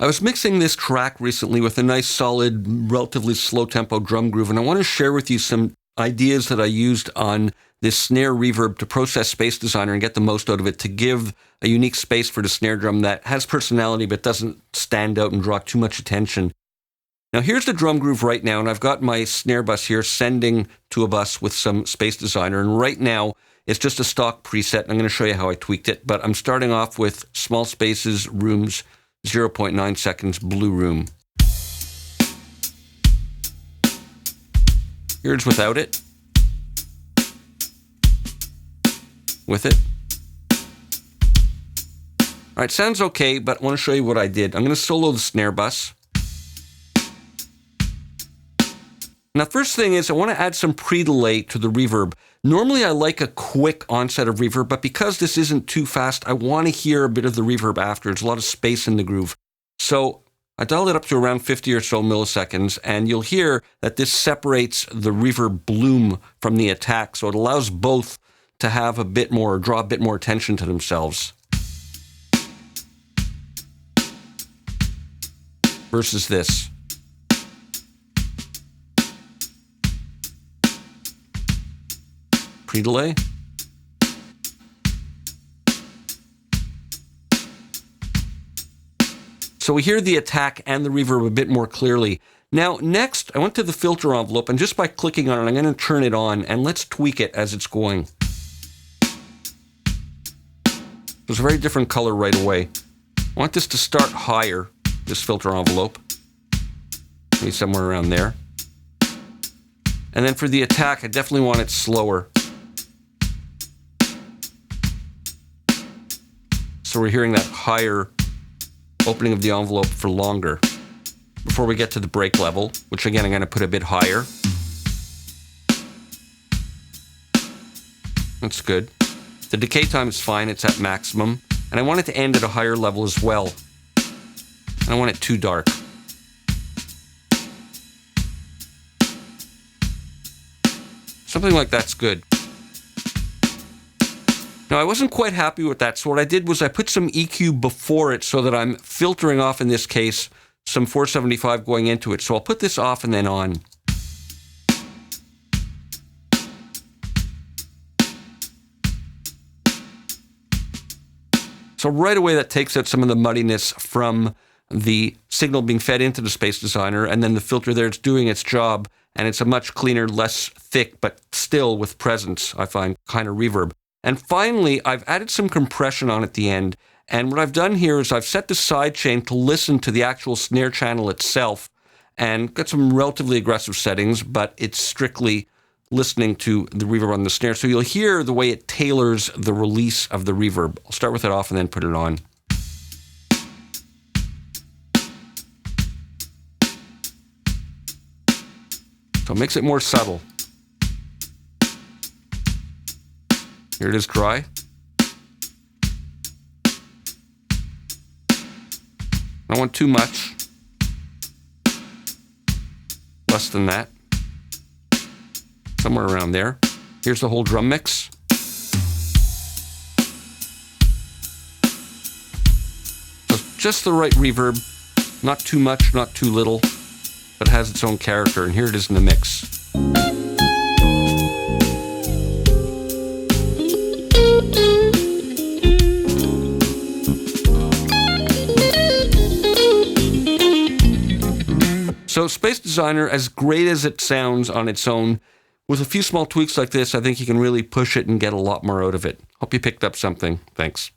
I was mixing this track recently with a nice, solid, relatively slow tempo drum groove, and I want to share with you some ideas that I used on this snare reverb to process Space Designer and get the most out of it, to give a unique space for the snare drum that has personality but doesn't stand out and draw too much attention. Now here's the drum groove right now, and I've got my snare bus here sending to a bus with some Space Designer, and right now it's just a stock preset. I'm going to show you how I tweaked it, but I'm starting off with small spaces, rooms, 0.9 seconds, blue room. Here's without it. With it. All right, sounds okay, but I want to show you what I did. I'm going to solo the snare bus. Now, first thing is I want to add some pre-delay to the reverb. Normally, I like a quick onset of reverb, but because this isn't too fast, I want to hear a bit of the reverb after. There's a lot of space in the groove. So I dialed it up to around 50 or so milliseconds, and you'll hear that this separates the reverb bloom from the attack, so it allows both to have a bit more, draw a bit more attention to themselves. Versus this. Pre-delay. So we hear the attack and the reverb a bit more clearly. Now, next, I went to the filter envelope, and just by clicking on it, I'm going to turn it on, and let's tweak it as it's going. It's a very different color right away. I want this to start higher, this filter envelope. Maybe somewhere around there. And then for the attack, I definitely want it slower. So we're hearing that higher opening of the envelope for longer. Before we get to the break level, which again I'm going to put a bit higher. That's good. The decay time is fine, it's at maximum. And I want it to end at a higher level as well. I don't want it too dark. Something like that's good. Now, I wasn't quite happy with that, so what I did was I put some EQ before it so that I'm filtering off, in this case, some 475 going into it. So I'll put this off and then on. So right away that takes out some of the muddiness from the signal being fed into the Space Designer, and then the filter there, it's doing its job, and it's a much cleaner, less thick, but still with presence, I find, kind of reverb. And finally, I've added some compression on at the end. And what I've done here is I've set the sidechain to listen to the actual snare channel itself, and got some relatively aggressive settings, but it's strictly listening to the reverb on the snare. So you'll hear the way it tailors the release of the reverb. I'll start with it off and then put it on. So it makes it more subtle. Here it is dry. I don't want too much. Less than that. Somewhere around there. Here's the whole drum mix. So just the right reverb. Not too much, not too little. But it has its own character, and here it is in the mix. So Space Designer, as great as it sounds on its own, with a few small tweaks like this, I think you can really push it and get a lot more out of it. Hope you picked up something. Thanks.